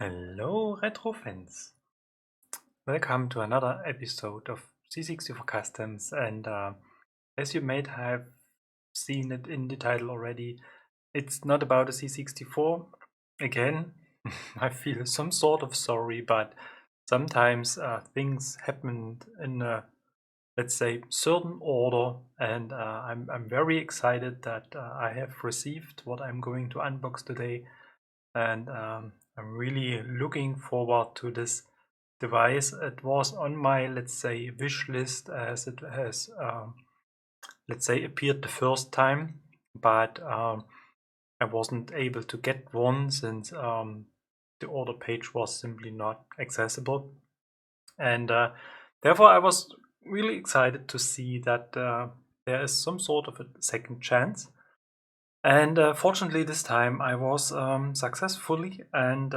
Hello retro fans, welcome to another episode of C64 Customs, and as you may have seen it in the title already, it's not about a C64 again. I feel some sort of sorry, but sometimes things happen in a, let's say, certain order, and I'm very excited that I have received what I'm going to unbox today, and I'm really looking forward to this device. It was on my, let's say, wish list as it has, let's say, appeared the first time, but I wasn't able to get one since the order page was simply not accessible. And therefore, I was really excited to see that there is some sort of a second chance. And fortunately, this time I was successfully, and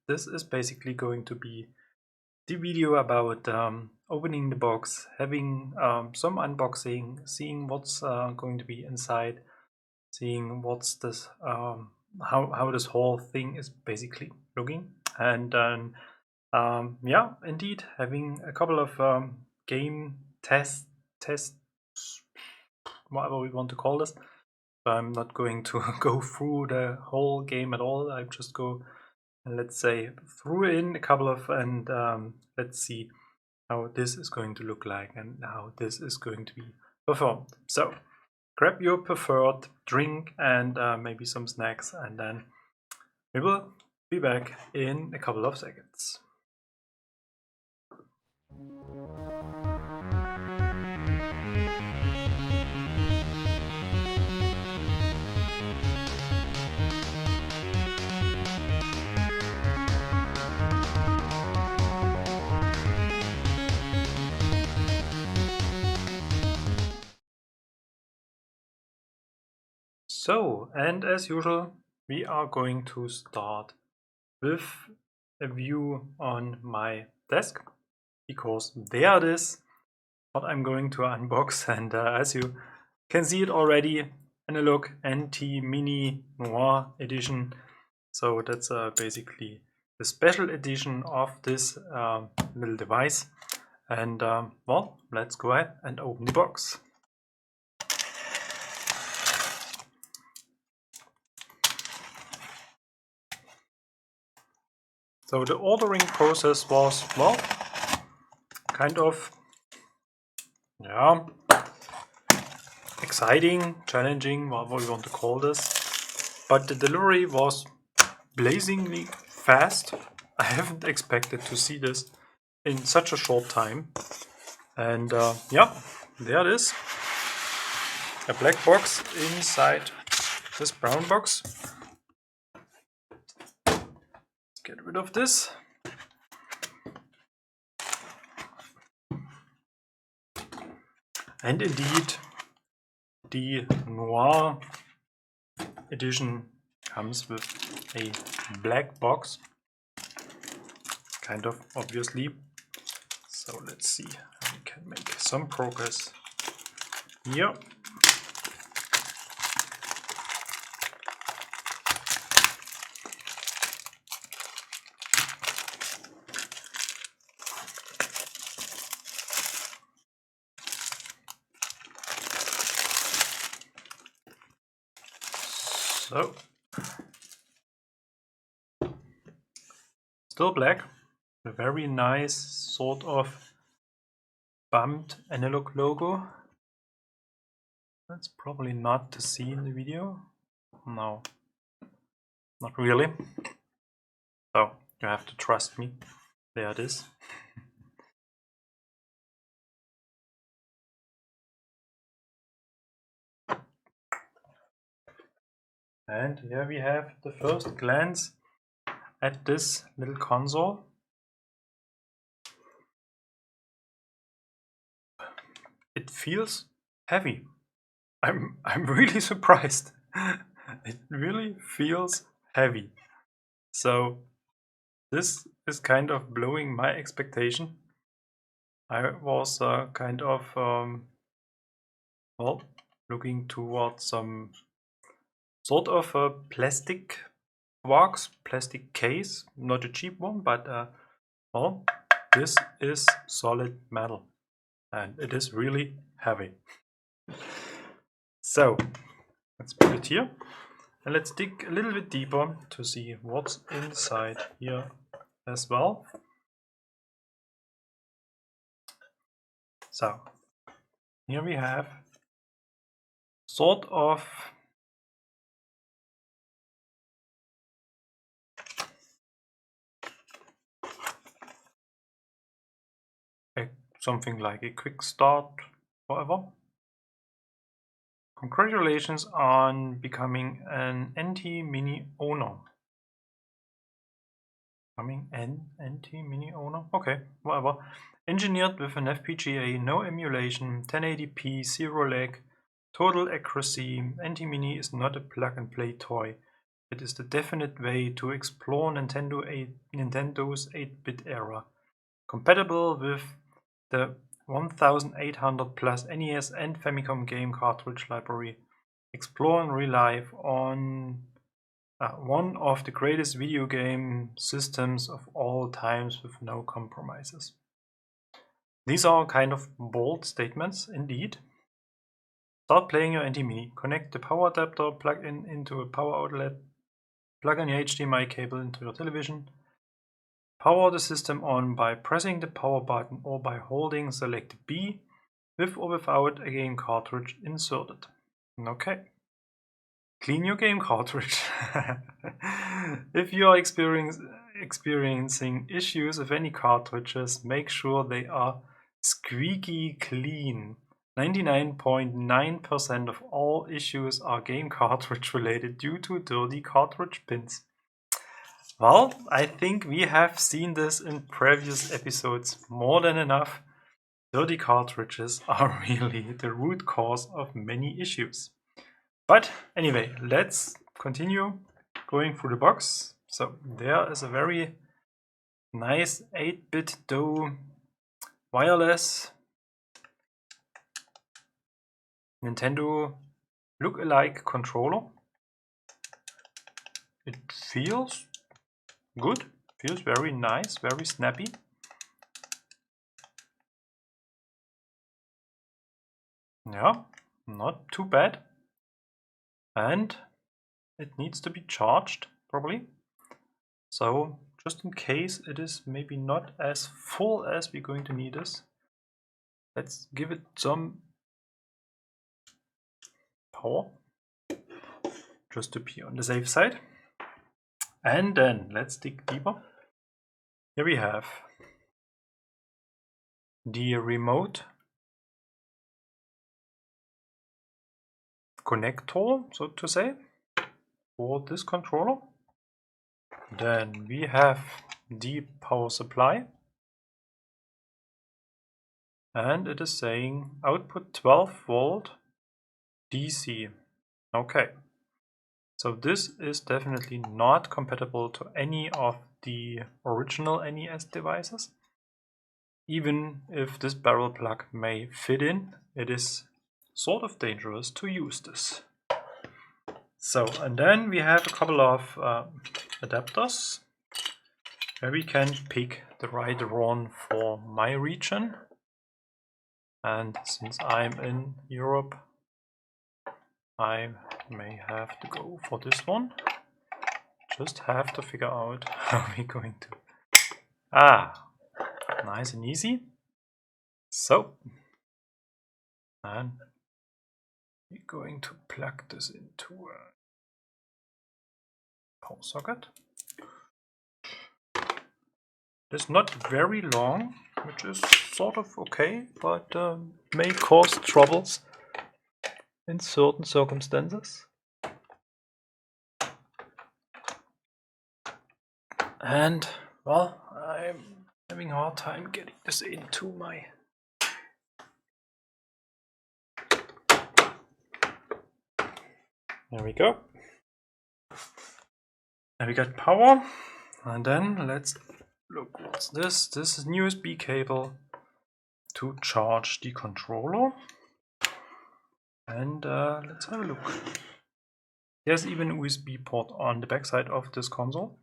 this is basically going to be the video about opening the box, having some unboxing, seeing what's going to be inside, seeing what's this, how this whole thing is basically looking, and then yeah, indeed, having a couple of game tests, whatever we want to call this. I'm not going to go through the whole game at all. I just go, let's say, through in a couple of, and let's see how this is going to look like and how this is going to be performed. So grab your preferred drink and maybe some snacks, and then we will be back in a couple of seconds. So, and as usual, we are going to start with a view on my desk, because there it is, what I'm going to unbox. And as you can see it already, Analogue NT Mini Noir edition. So that's basically the special edition of this little device. And well, let's go ahead and open the box. So the ordering process was, well, kind of, yeah, exciting, challenging, whatever we want to call this. But the delivery was blazingly fast. I haven't expected to see this in such a short time. And yeah, there it is. A black box inside this brown box. Let's get rid of this. And indeed, the Noir edition comes with a black box, kind of obviously. So let's see how we can make some progress here. So, still black, a very nice sort of bumped analog logo. That's probably not to see in the video. No, not really. So you have to trust me. There it is. And here we have the first glance at this little console. It feels heavy. I'm really surprised. It really feels heavy. So this is kind of blowing my expectation. I was kind of well, looking towards some sort of a plastic quarks plastic case, not a cheap one, but well, this is solid metal and it is really heavy. So let's put it here and let's dig a little bit deeper to see what's inside here as well. So here we have sort of something like a quick start, whatever. Congratulations on becoming an NT Mini owner. Becoming an NT Mini owner? Okay, whatever. Engineered with an FPGA, no emulation, 1080p, zero lag, total accuracy. NT Mini is not a plug-and-play toy. It is the definite way to explore Nintendo's 8-bit era. Compatible with the 1800 plus NES and Famicom game cartridge library. Explore and relive on one of the greatest video game systems of all times with no compromises. These are kind of bold statements indeed. Start playing your NT Mini. Connect the power adapter, plug into a power outlet, plug in your HDMI cable into your television. Power the system on by pressing the power button or by holding select B with or without a game cartridge inserted. Okay. Clean your game cartridge. If you are experiencing issues with any cartridges, make sure they are squeaky clean. 99.9% of all issues are game cartridge related due to dirty cartridge pins. Well, I think we have seen this in previous episodes more than enough. Dirty cartridges are really the root cause of many issues. But anyway, let's continue going through the box. So there is a very nice 8-bit DOE wireless Nintendo look-alike controller. It feels good, feels very nice, very snappy. Yeah, not too bad. And it needs to be charged probably. So just in case it is maybe not as full as we're going to need this, let's give it some power just to be on the safe side. And then let's dig deeper. Here we have the remote connector, so to say, for this controller. Then we have the power supply, and it is saying output 12 volt DC. Okay, so this is definitely not compatible to any of the original NES devices. Even if this barrel plug may fit in, it is sort of dangerous to use this. So, and then we have a couple of adapters where we can pick the right one for my region. And since I'm in Europe, I may have to go for this one. Just have to figure out how we're going to. Nice and easy. So, and we're going to plug this into a power socket. It's not very long, which is sort of okay, but may cause troubles in certain circumstances. And, well, I'm having a hard time getting this into my... There we go. And we got power. And then let's look, what's this? This is an USB cable to charge the controller. And let's have a look. There's even a USB port on the backside of this console.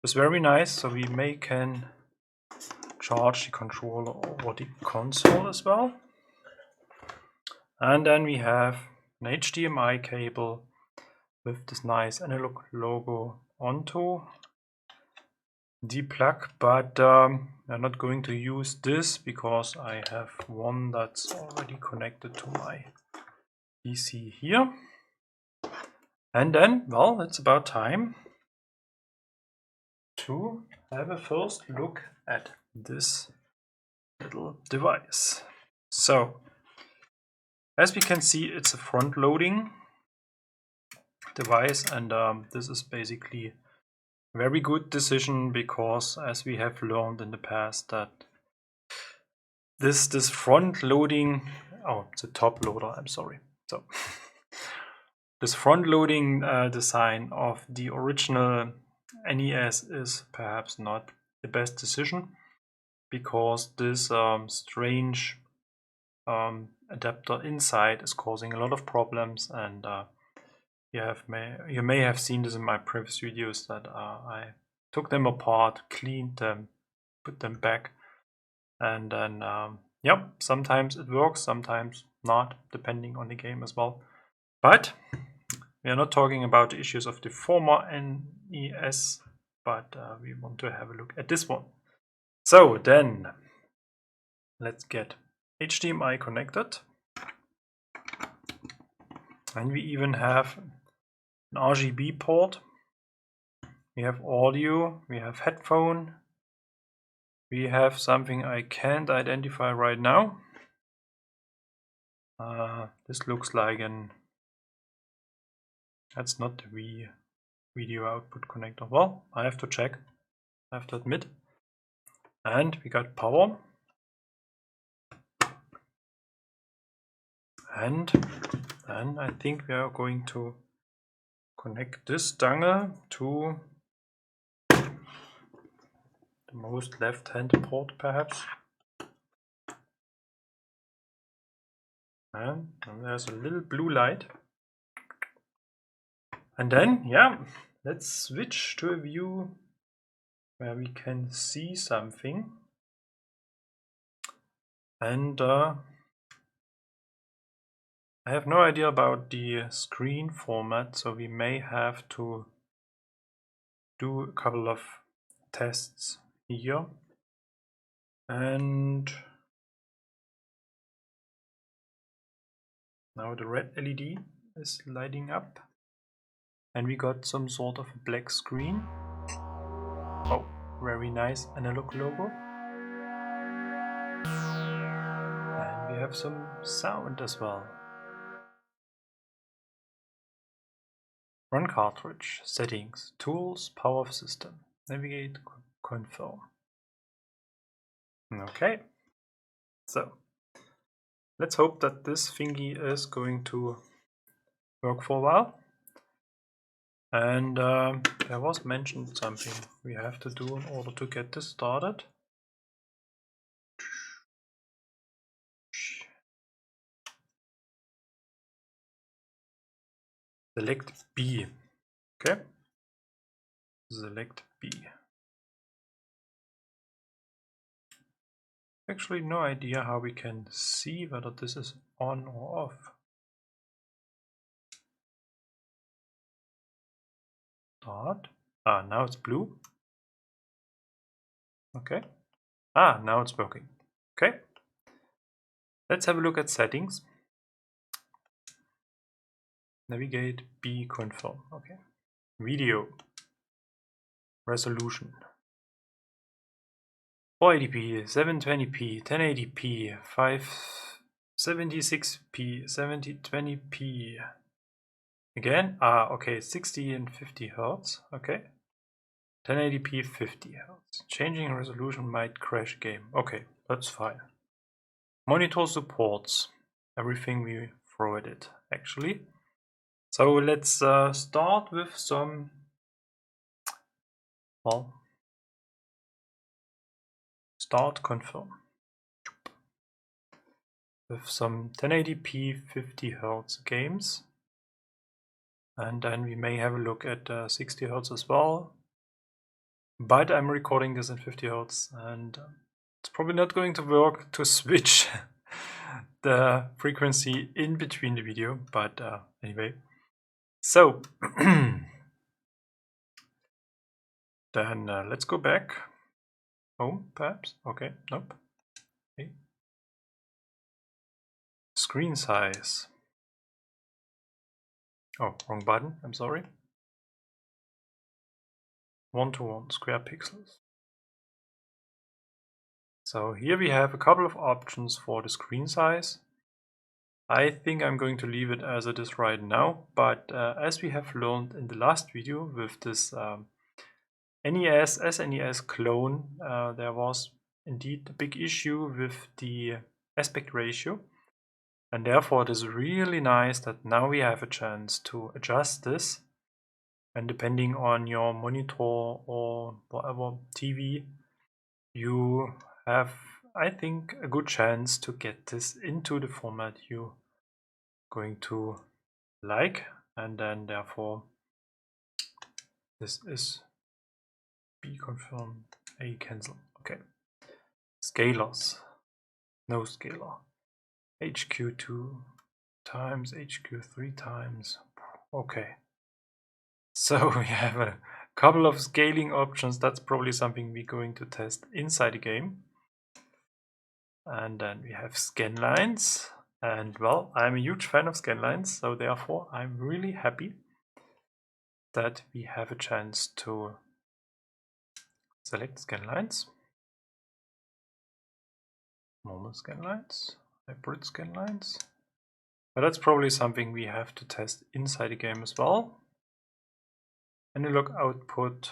It's very nice, so we can charge the controller over the console as well. And then we have an HDMI cable with this nice analog logo onto the plug, but I'm not going to use this because I have one that's already connected to my PC here. And then, well, it's about time to have a first look at this little device. So, as we can see, it's a front-loading device, and this is basically a very good decision because, as we have learned in the past, that this front-loading, oh, it's a top loader, I'm sorry. So, this front-loading design of the original NES is perhaps not the best decision because this strange adapter inside is causing a lot of problems, and you may have seen this in my previous videos that I took them apart, cleaned them, put them back, and then yep, sometimes it works, sometimes not, depending on the game as well. But we are not talking about the issues of the former NES, but we want to have a look at this one. So then, let's get HDMI connected. And we even have an RGB port. We have audio, we have headphone. We have something I can't identify right now. This looks like that's not the video output connector. Well, I have to check, I have to admit. And we got power. And then I think we are going to connect this dongle to the most left-hand port, perhaps. And there's a little blue light. And then, yeah, let's switch to a view where we can see something. And I have no idea about the screen format, so we may have to do a couple of tests here. And now the red LED is lighting up. And we got some sort of black screen. Oh, very nice analog logo. And we have some sound as well. Run cartridge, settings, tools, power of system, navigate, confirm. Okay, so let's hope that this thingy is going to work for a while. And there was mentioned something we have to do in order to get this started. Select B. Okay. Select B. Actually, no idea how we can see whether this is on or off. Start. Ah, now it's blue. Okay. Ah, now it's working. Okay. Let's have a look at settings. Navigate, B, confirm. Okay. Video. Resolution. 480p, 720p, 1080p, 576p, 720p. Again? Ah, okay, 60 and 50 Hertz. Okay. 1080p, 50 Hertz. Changing resolution might crash game. Okay, that's fine. Monitor supports everything we throw at it, actually. So let's start with some, well, start confirm. With some 1080p 50 Hertz games. And then we may have a look at 60 Hz as well. But I'm recording this in 50 Hz, and it's probably not going to work to switch the frequency in between the video, but anyway. So then let's go back home, perhaps. Okay, nope. Okay. Screen size. Oh, wrong button, I'm sorry. 1:1 square pixels. So here we have a couple of options for the screen size. I think I'm going to leave it as it is right now, but as we have learned in the last video with this NES, SNES clone, there was indeed a big issue with the aspect ratio, and therefore it is really nice that now we have a chance to adjust this, and depending on your monitor or whatever TV, you have, I think, a good chance to get this into the format you're going to like, and then therefore this is B confirm, A cancel. Okay. Scalars. No scalar. HQ2 times, HQ3 times. Okay. So we have a couple of scaling options. That's probably something we're going to test inside the game. And then we have scan lines. And well, I'm a huge fan of scan lines, so therefore I'm really happy that we have a chance to select scan lines, normal scan lines, hybrid scan lines. But that's probably something we have to test inside the game as well. Analog output.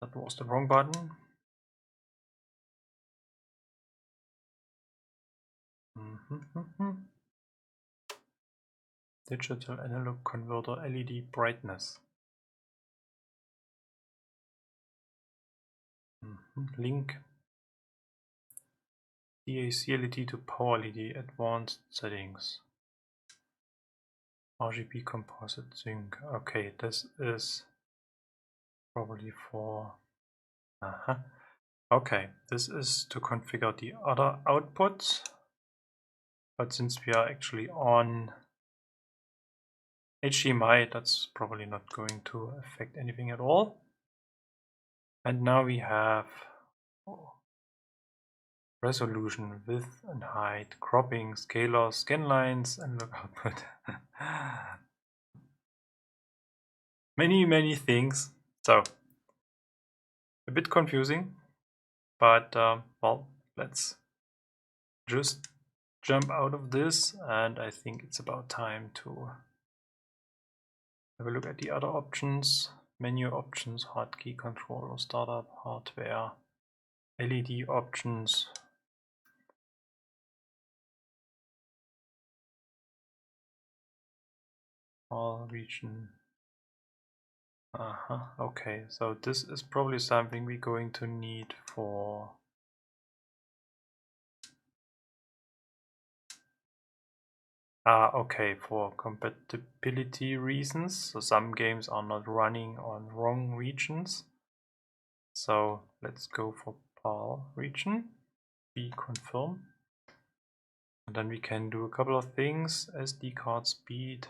That was the wrong button. Digital analog converter LED brightness. Link DAC LED to power LED advanced settings. RGB composite sync. Okay, this is probably for okay, this is to configure the other outputs, but since we are actually on HDMI, that's probably not going to affect anything at all. And now we have resolution, width and height, cropping, scalars, scan lines, and look output. many things. So a bit confusing, but well, let's just jump out of this, and I think it's about time to have a look at the other options. Menu options, hotkey controller, startup, hardware, LED options. All region. Okay, so this is probably something we're going to need for okay, for compatibility reasons. So some games are not running on wrong regions. So let's go for PAL region, B confirm. And then we can do a couple of things. SD card speed.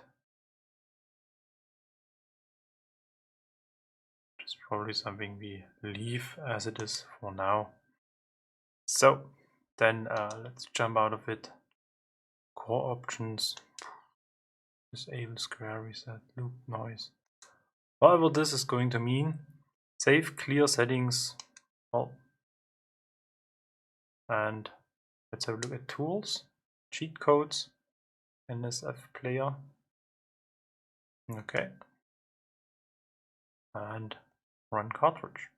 It's probably something we leave as it is for now. So then let's jump out of it. Core options. Disable square reset, loop noise. Whatever this is going to mean. Save clear settings. Oh. And let's have a look at tools, cheat codes, NSF player. Okay. And run cartridge.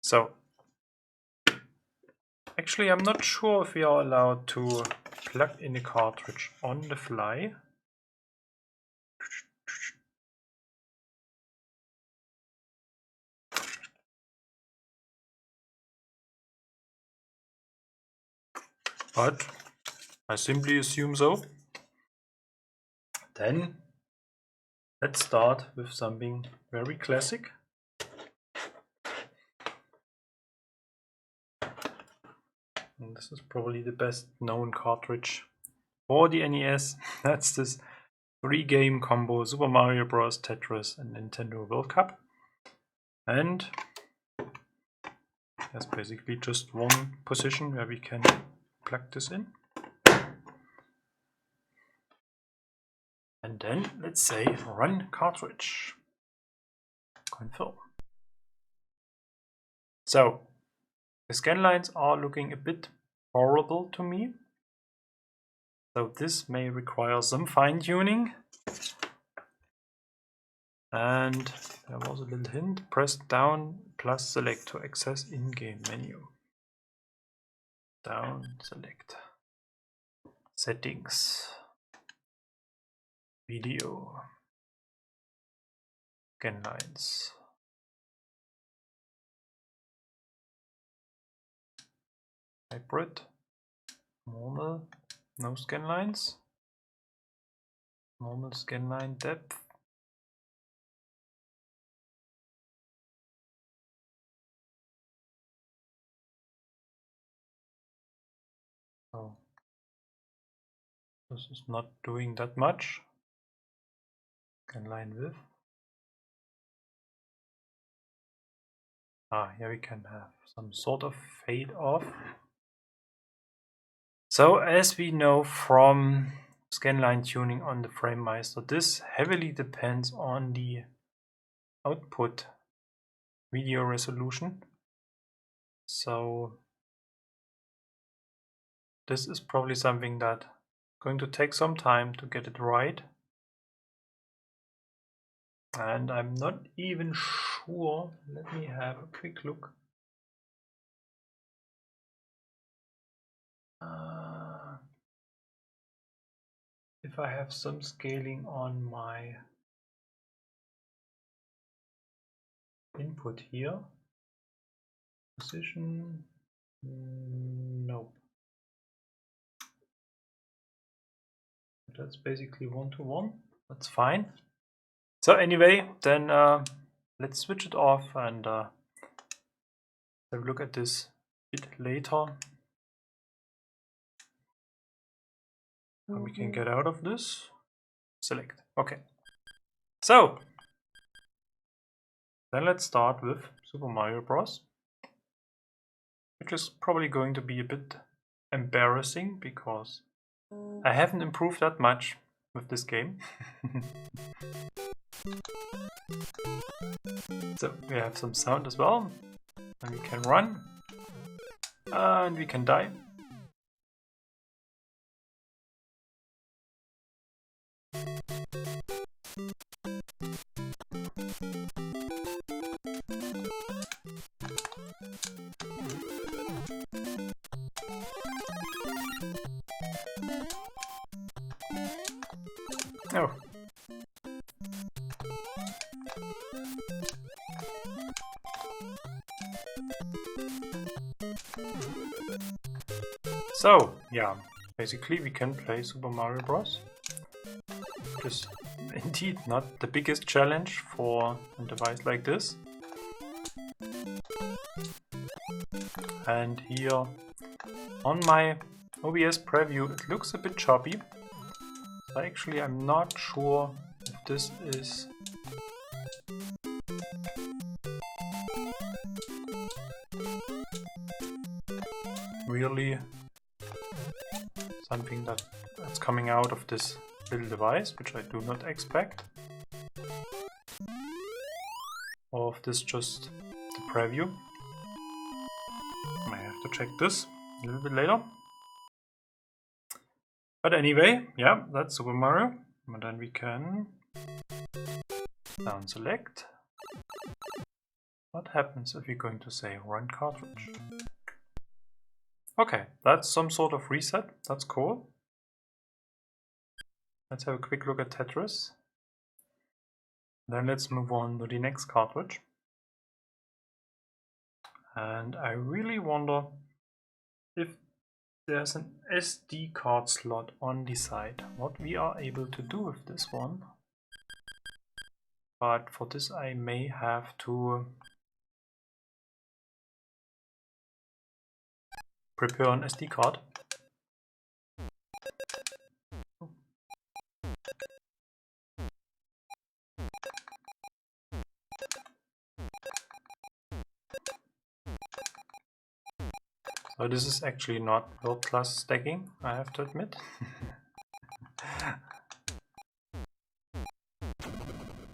So actually I'm not sure if we are allowed to plug in a cartridge on the fly. But I simply assume so. Then let's start with something very classic. And this is probably the best known cartridge for the NES. That's this 3-game combo: Super Mario Bros., Tetris, and Nintendo World Cup. And there's basically just one position where we can plug this in. And then let's say run cartridge. Confirm. So the scan lines are looking a bit horrible to me. So this may require some fine-tuning. And there was a little hint: press down plus select to access in-game menu. Down, select. Settings. Video. Scan lines. Hybrid. Normal. No scan lines. Normal scan line depth. Oh, this is not doing that much. Scan line width. Here we can have some sort of fade off. So as we know from scanline tuning on the FrameMeister, this heavily depends on the output video resolution. So this is probably something that going to take some time to get it right. And I'm not even sure. Let me have a quick look. If I have some scaling on my input here. Position, no. That's basically 1-to-1. That's fine. So anyway, then let's switch it off and have a look at this a bit later. And we can get out of this. Select. Okay. So then let's start with Super Mario Bros., which is probably going to be a bit embarrassing because I haven't improved that much with this game. So we have some sound as well, and we can run, and we can die. Oh. So, yeah, basically we can play Super Mario Bros. Which is indeed not the biggest challenge for a device like this. And here on my OBS preview it looks a bit choppy. Actually, I'm not sure if this is really something that's coming out of this little device, which I do not expect. Or if this is just the preview. I have to check this a little bit later. But anyway, yeah, that's Super Mario. And then we can down select. What happens if we're going to say run cartridge? Okay, that's some sort of reset. That's cool. Let's have a quick look at Tetris. Then let's move on to the next cartridge. And I really wonder if there's an SD card slot on the side. What we are able to do with this one, but for this I may have to prepare an SD card. So this is actually not world-class stacking, I have to admit.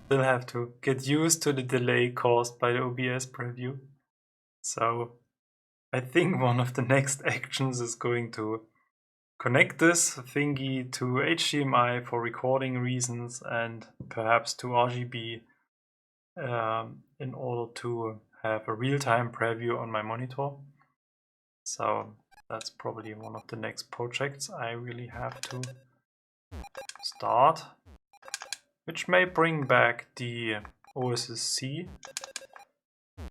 Still have to get used to the delay caused by the OBS preview. So I think one of the next actions is going to connect this thingy to HDMI for recording reasons and perhaps to RGB in order to have a real-time preview on my monitor. So that's probably one of the next projects I really have to start, which may bring back the OSSC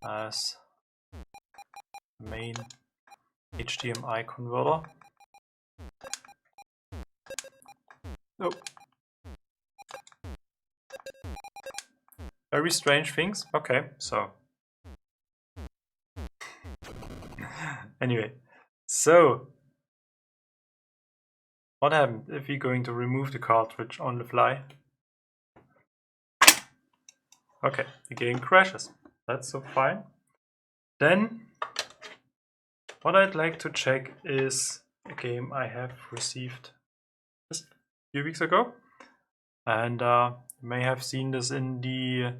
as the main HDMI converter. Oh. Very strange things. Okay, so anyway, so what happened if we're going to remove the cartridge on the fly? Okay, the game crashes. That's so fine. Then what I'd like to check is a game I have received just a few weeks ago, and you may have seen this in the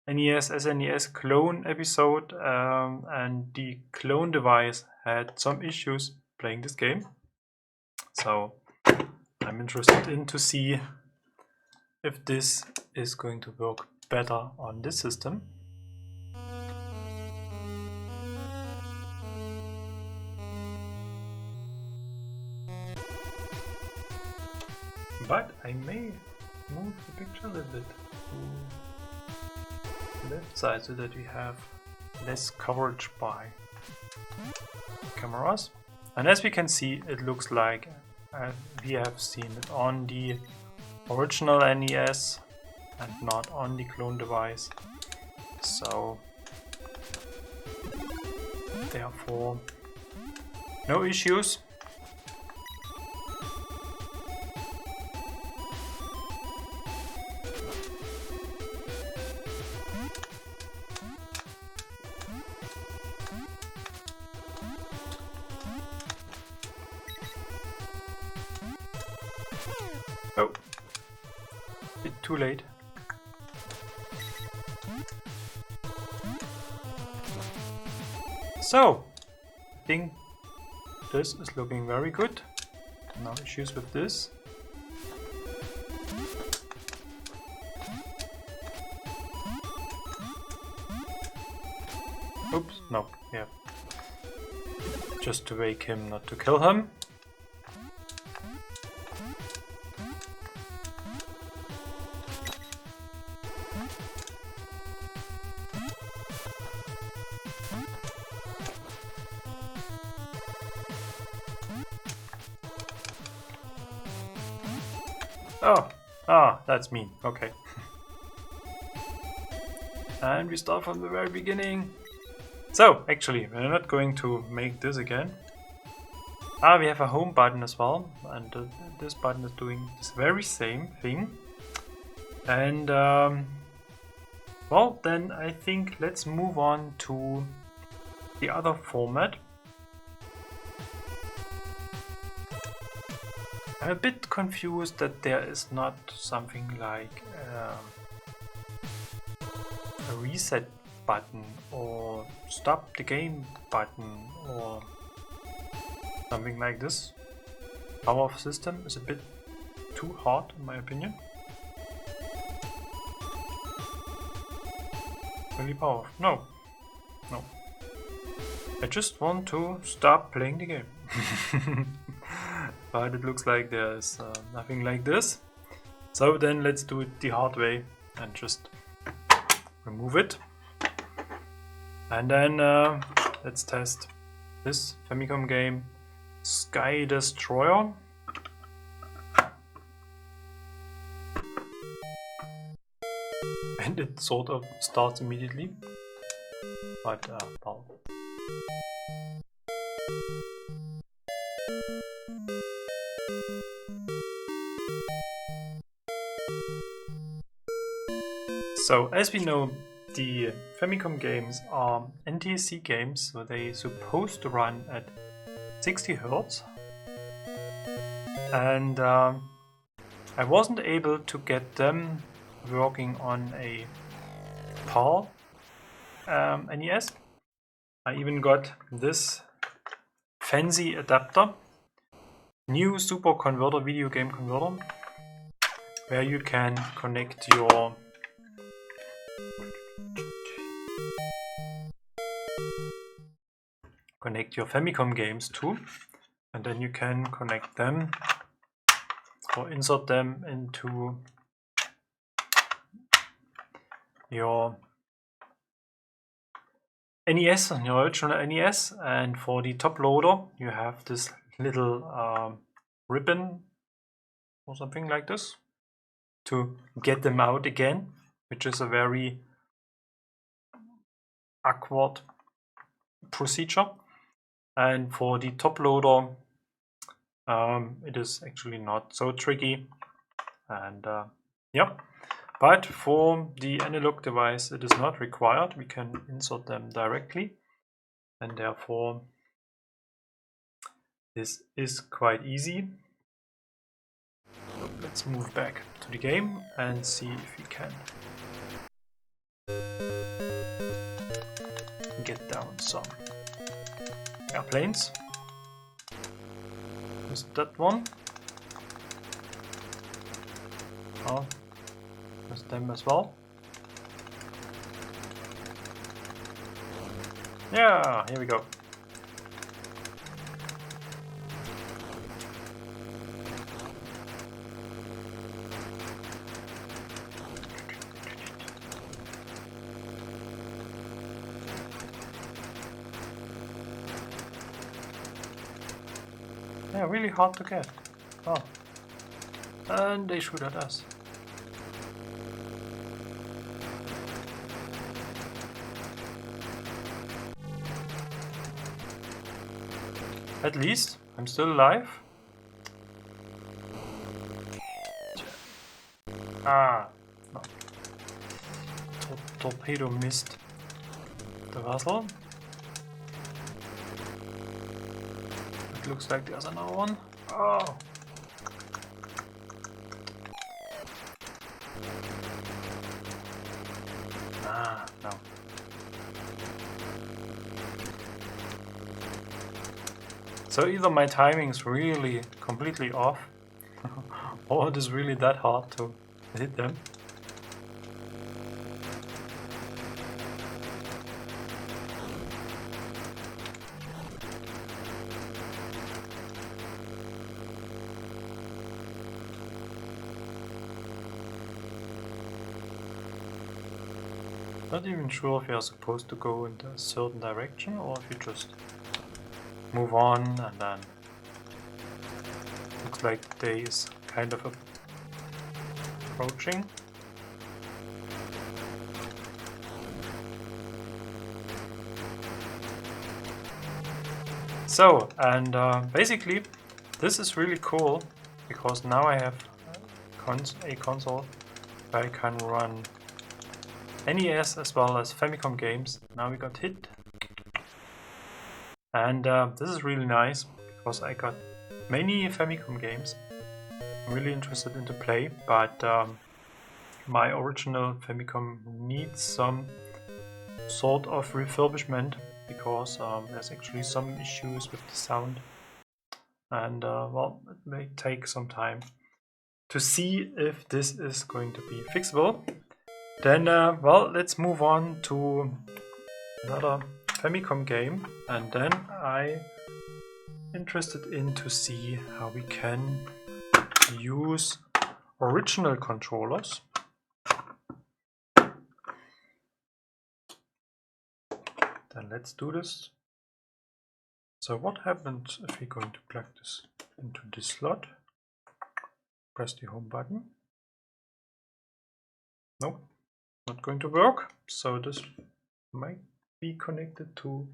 NES SNES clone episode, and the clone device had some issues playing this game. So I'm interested in to see if this is going to work better on this system. But I may move the picture a little bit to the left side so that we have less coverage by cameras. And as we can see, it looks like we have seen it on the original NES and not on the clone device. So therefore, no issues. Oh, bit too late. So, I think this is looking very good. No issues with this. Oops, no, yeah. Just to wake him, not to kill him. Oh, that's mean. Okay. And we start from the very beginning. So, actually, we're not going to make this again. We have a home button as well, and this button is doing this very same thing. And, well, then I think let's move on to the other format. I'm a bit confused that there is not something like a reset button or stop the game button or something like this. Power off system is a bit too hard in my opinion. Really power off? No. No. I just want to stop playing the game. But it looks like there's nothing like this. So then let's do it the hard way and just remove it. And then let's test this Famicom game Sky Destroyer. And it sort of starts immediately, but well. So as we know, the Famicom games are NTSC games, so they're supposed to run at 60 Hz. And I wasn't able to get them working on a PAL NES. I even got this fancy adapter, new super converter, video game converter, where you can connect your Famicom games to, and then you can connect them or insert them into your NES, on your original NES. And for the top loader you have this little ribbon or something like this to get them out again, which is a very awkward procedure. And for the top loader it is actually not so tricky, and yeah, but for the analog device it is not required. We can insert them directly, and therefore this is quite easy. So let's move back to the game and see if we can get down some airplanes. Is that one? Oh, there's them as well. Yeah, here we go. Yeah, really hard to get. Oh. And they shoot at us. At least I'm still alive. Ah, no. Torpedo missed the vessel. It looks like there's another one. Oh. Ah, no. So either my timing is really completely off, or it is really that hard to hit them. Not even sure if you are supposed to go in a certain direction or if you just move on, and then looks like day is kind of approaching. So, and basically this is really cool because now I have a console where I can run NES as well as Famicom games. Now we got hit, and this is really nice because I got many Famicom games I'm really interested in to play, but my original Famicom needs some sort of refurbishment because there's actually some issues with the sound, and well, it may take some time to see if this is going to be fixable. Then well, let's move on to another Famicom game, and then I'm interested in to see how we can use original controllers then let's do this. So what happens if we're going to plug this into this slot? Press the home button. Nope, not going to work. So this might be connected to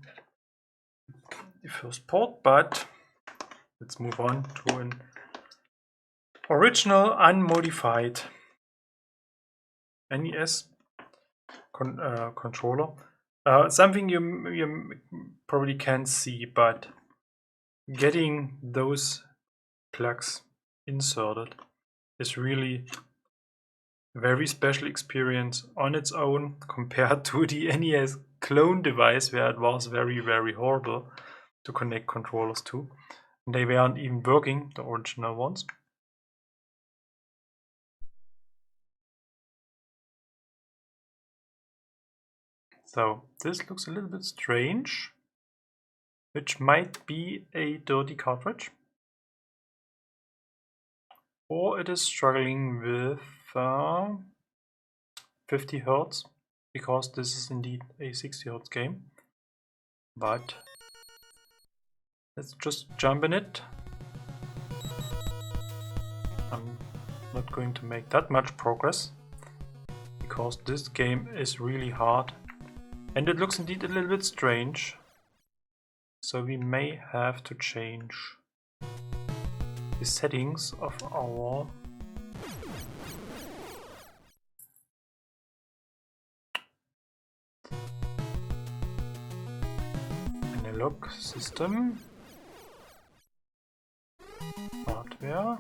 the first port, but let's move on to an original unmodified NES controller. Something you probably can't see, but getting those plugs inserted is really a very special experience on its own compared to the NES clone device, where it was very, very horrible to connect controllers to. And they weren't even working, the original ones. So this looks a little bit strange, which might be a dirty cartridge, or it is struggling with 50 Hz, because this is indeed a 60 Hz game. But let's just jump in it. I'm not going to make that much progress, because this game is really hard and it looks indeed a little bit strange. So we may have to change the settings of our analog system hardware.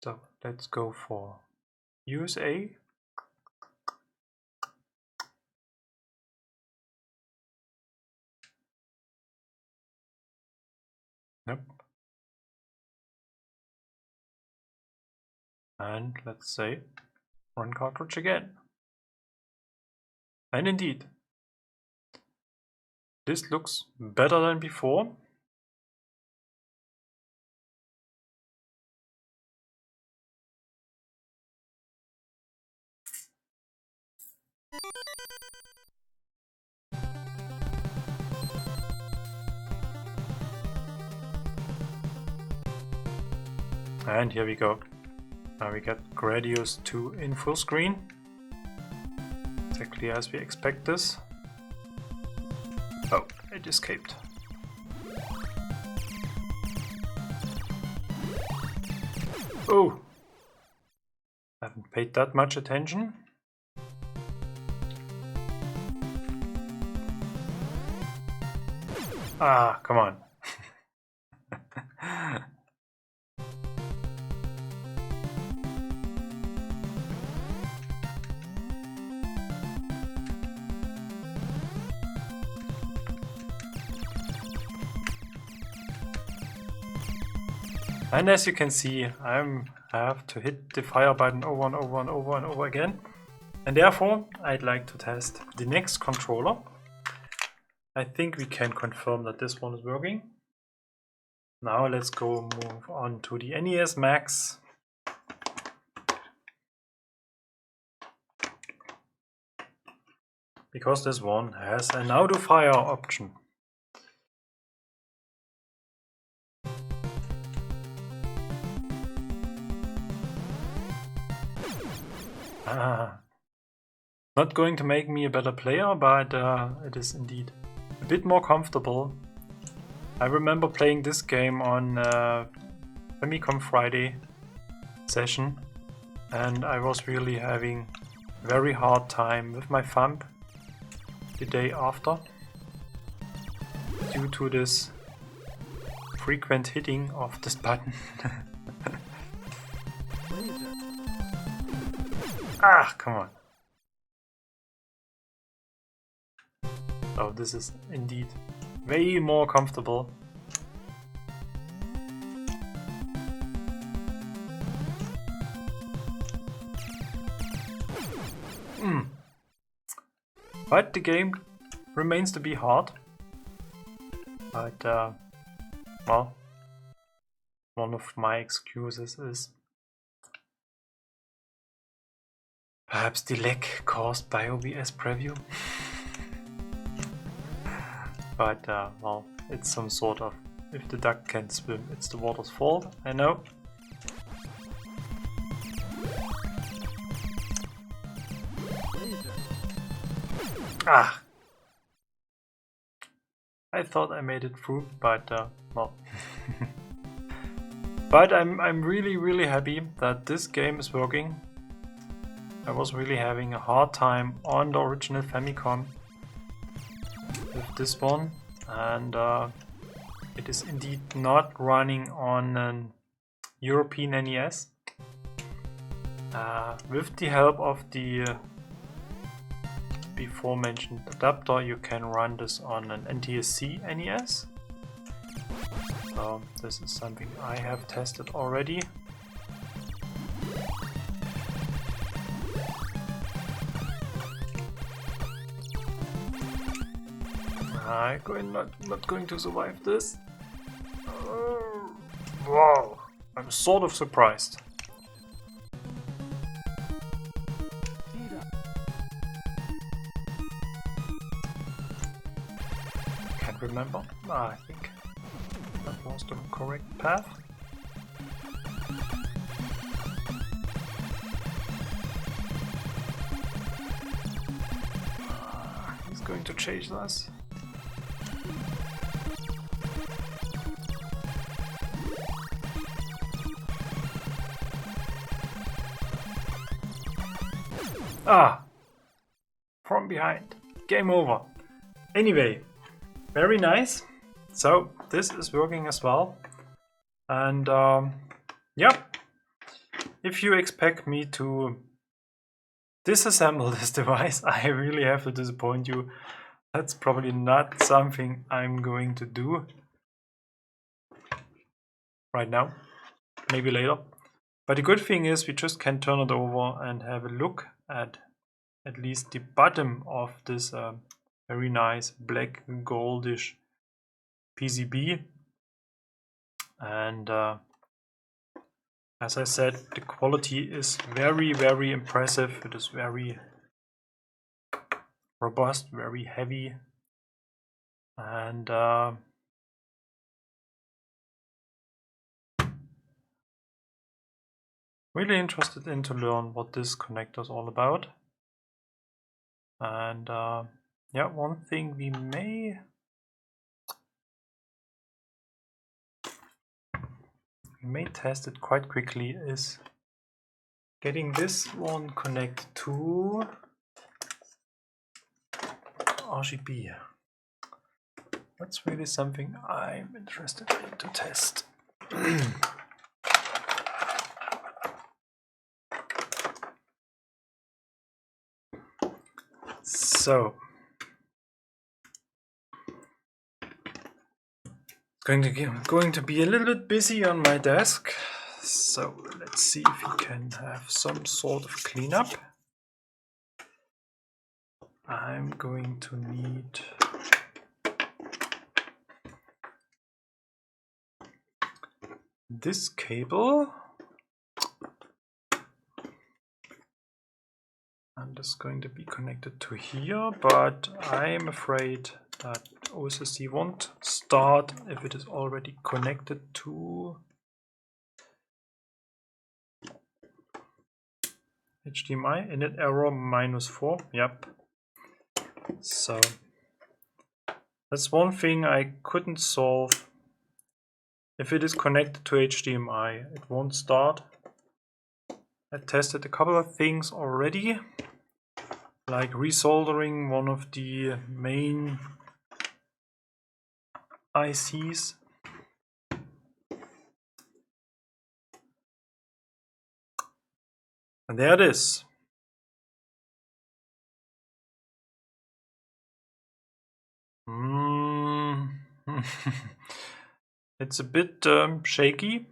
So let's go for USA. Nope. And let's say run cartridge again. And indeed, this looks better than before. And here we go. Now we get Gradius 2 in full screen. Exactly as we expect this. Oh, it escaped. Oh! Haven't paid that much attention. Ah, come on. And as you can see, I have to hit the fire button over and over and over and over again. And therefore, I'd like to test the next controller. I think we can confirm that this one is working. Now let's go move on to the NES Max. Because this one has an auto fire option. Not going to make me a better player, but it is indeed a bit more comfortable. I remember playing this game on Famicom Friday session, and I was really having a very hard time with my thumb the day after due to this frequent hitting of this button. Ah, come on. So this is indeed way more comfortable. But the game remains to be hard. But, well, one of my excuses is Perhaps the lag caused by OBS preview. But well, it's some sort of, if the duck can swim, it's the water's fault, I know. Ah! I thought I made it through, but well. But I'm really happy that this game is working. I was really having a hard time on the original Famicom with this one, and it is indeed not running on an European NES. With the help of the before mentioned adapter, you can run this on an NTSC NES. So this is something I have tested already. I'm not going to survive this. Wow, I'm sort of surprised. Can't remember. I think that was the correct path. He's going to chase us. Ah! From behind. Game over. Anyway, very nice. So this is working as well. And yeah, if you expect me to disassemble this device, I really have to disappoint you. That's probably not something I'm going to do right now. Maybe later. But the good thing is we just can turn it over and have a look at least the bottom of this very nice black goldish PCB. And as I said, the quality is very impressive. It is very robust, very heavy, and really interested in to learn what this connector is all about. And yeah, one thing we may test it quite quickly is getting this one connected to RGB. That's really something I'm interested in to test. So going to be a little bit busy on my desk. So let's see if we can have some sort of cleanup. I'm going to need this cable. And it's going to be connected to here, but I'm afraid that OSSC won't start if it is already connected to HDMI. Init error -4. Yep. So that's one thing I couldn't solve. If it is connected to HDMI, it won't start. I tested a couple of things already, like resoldering one of the main ICs. And there it is. It's a bit shaky.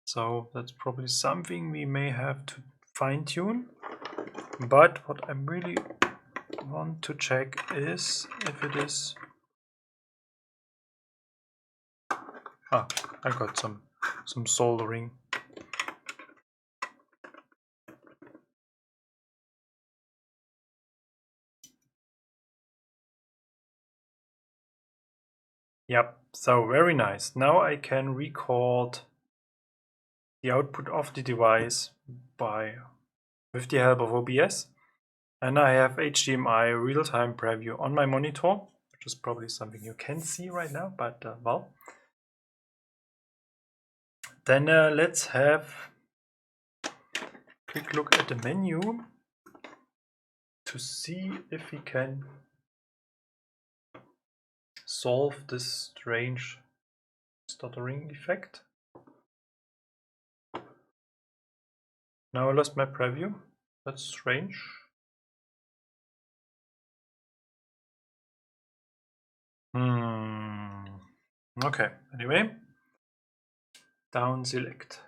So that's probably something we may have to fine-tune. But what I really want to check is if it is... Ah, I got some soldering. Yep, so very nice. Now I can record the output of the device with the help of OBS. And I have HDMI real-time preview on my monitor, which is probably something you can see right now, but well. Then let's have a quick look at the menu to see if we can solve this strange stuttering effect. Now I lost my preview. That's strange. Okay, anyway. Down select.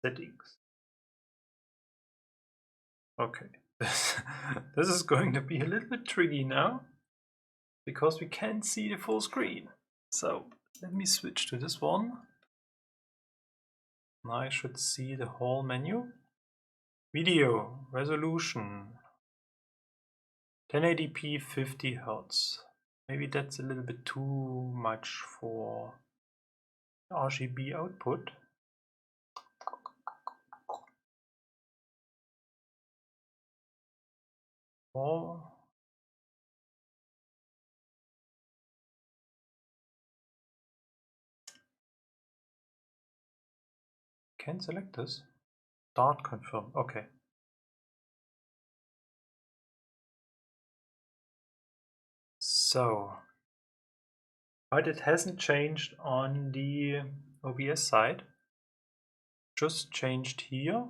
Settings. Okay. This is going to be a little bit tricky now, because we can't see the full screen. So let me switch to this one. Now I should see the whole menu. Video resolution 1080p 50 Hz. Maybe that's a little bit too much for RGB output. Or can select this. Start confirm. Okay. So, but it hasn't changed on the OBS side. Just changed here.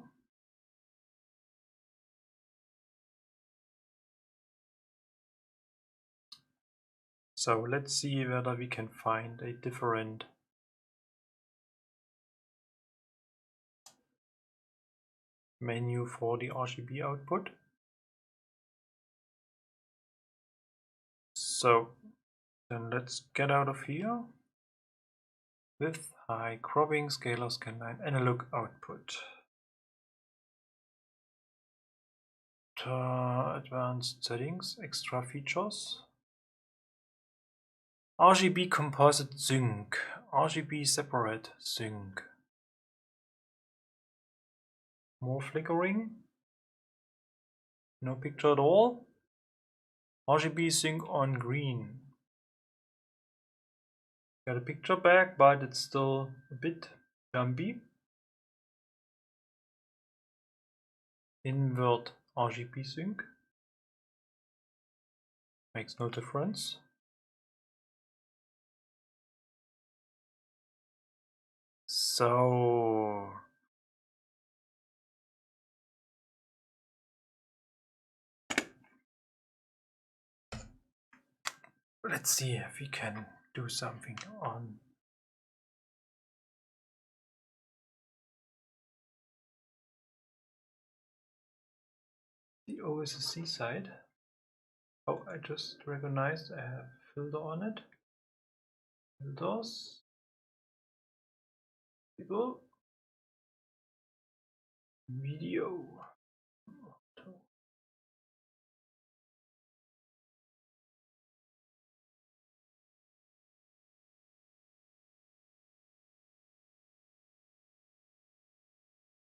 So let's see whether we can find a different menu for the RGB output. So then let's get out of here. Width, high, cropping, scalar, scanline, analog output. Advanced settings, extra features. RGB composite sync, RGB separate sync. More flickering. No picture at all. RGB sync on green. Got a picture back, but it's still a bit jumpy. Invert RGB sync. Makes no difference. So let's see if we can do something on the OSSC side. Oh, I just recognized I have a filter on it. Filters. People. Video.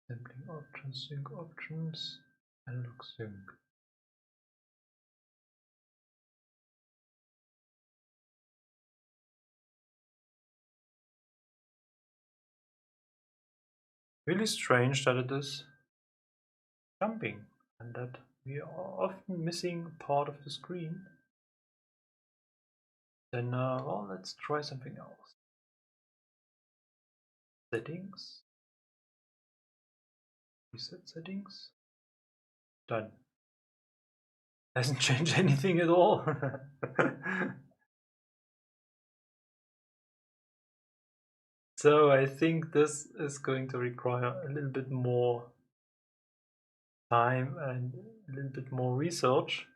Sampling options, sync options, analog sync. Really strange that it is jumping and that we are often missing part of the screen. Then, well, let's try something else. Settings. Reset settings. Done. Hasn't changed anything at all. So I think this is going to require a little bit more time and a little bit more research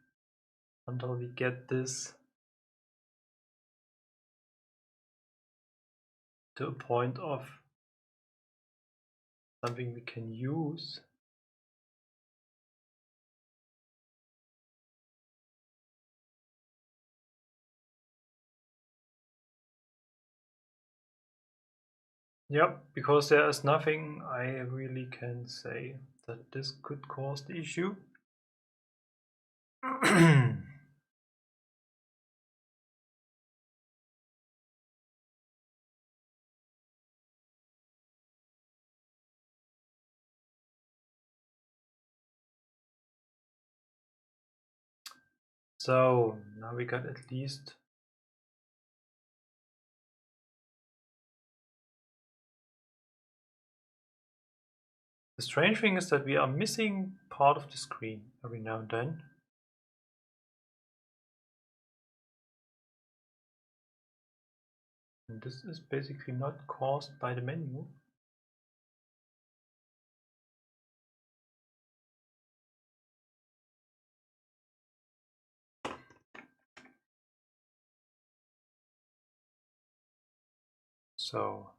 until we get this to a point of something we can use. Yep, because there is nothing I really can say that this could cause the issue. So now we got at least the strange thing is that we are missing part of the screen every now and then. And this is basically not caused by the menu. So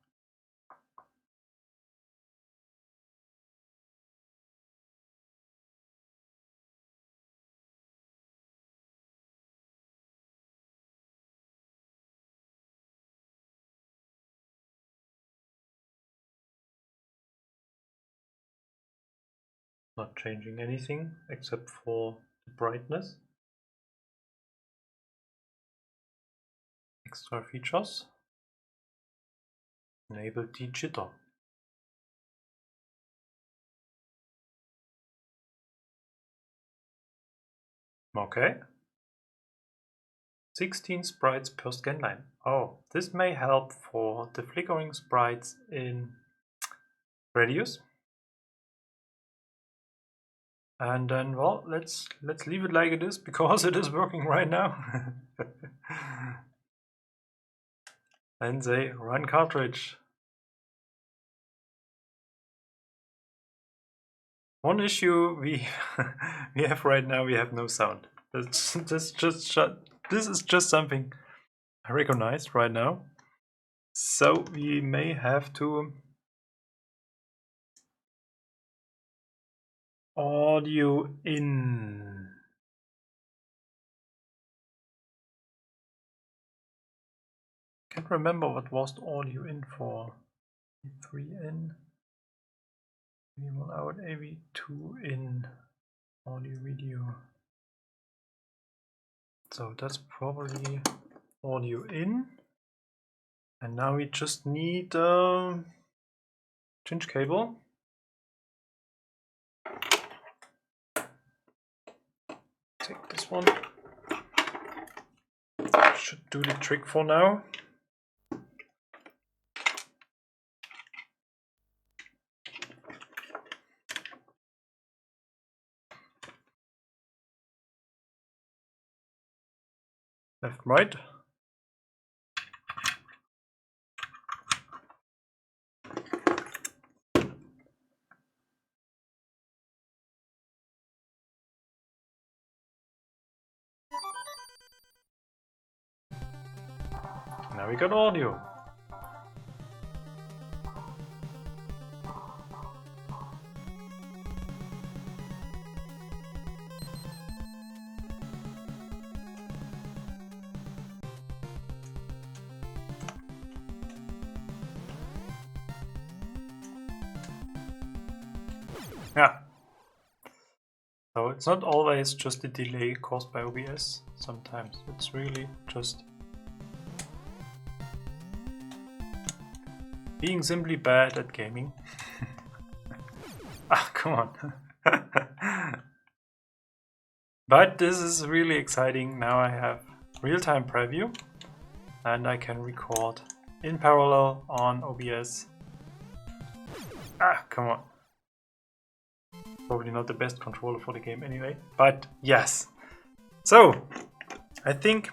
not changing anything except for the brightness. Extra features. Enable de-jitter. Okay. 16 sprites per scan line. Oh, this may help for the flickering sprites in Radius. And then, well, let's leave it like it is because it is working right now. And say run cartridge. One issue we we have right now, we have no sound. This is just something I recognize right now. So we may have to audio in. Can't remember what was the audio in for. A3 in, V1 out, AV2 in, audio video. So that's probably audio in. And now we just need change cable. Take this one. Should do the trick for now. Left, right. Now we got audio. Yeah. So it's not always just a delay caused by OBS. Sometimes it's really just being simply bad at gaming. Ah, come on. But this is really exciting. Now I have real-time preview and I can record in parallel on OBS. Ah, come on. Probably not the best controller for the game anyway, but yes. So, I think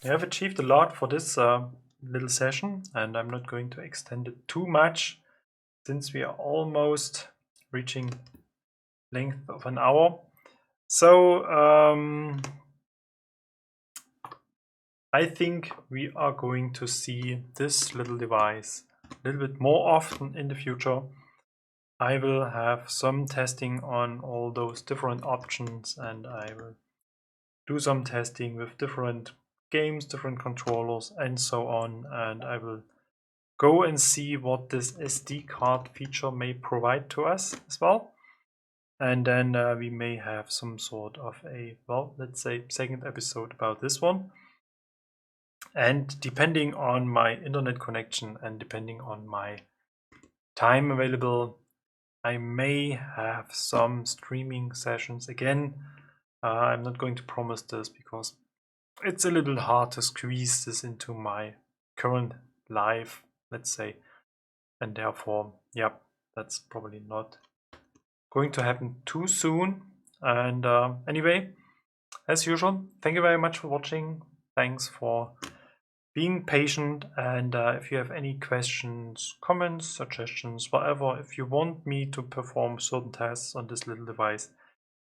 we have achieved a lot for this little session, and I'm not going to extend it too much since we are almost reaching length of an hour. So I think we are going to see this little device a little bit more often in the future. I will have some testing on all those different options, and I will do some testing with different games, different controllers, and so on. And I will go and see what this SD card feature may provide to us as well. And then we may have some sort of a, well, let's say second episode about this one. And depending on my internet connection and depending on my time available, I may have some streaming sessions again. I'm not going to promise this because it's a little hard to squeeze this into my current life, let's say. And therefore, yeah, that's probably not going to happen too soon. And anyway, as usual, thank you very much for watching. Thanks for being patient. And if you have any questions, comments, suggestions, whatever, if you want me to perform certain tasks on this little device,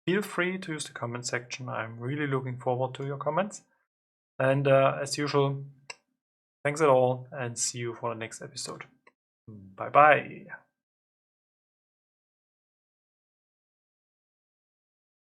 feel free to use the comment section. I'm really looking forward to your comments. And as usual, thanks at all and see you for the next episode. Bye bye.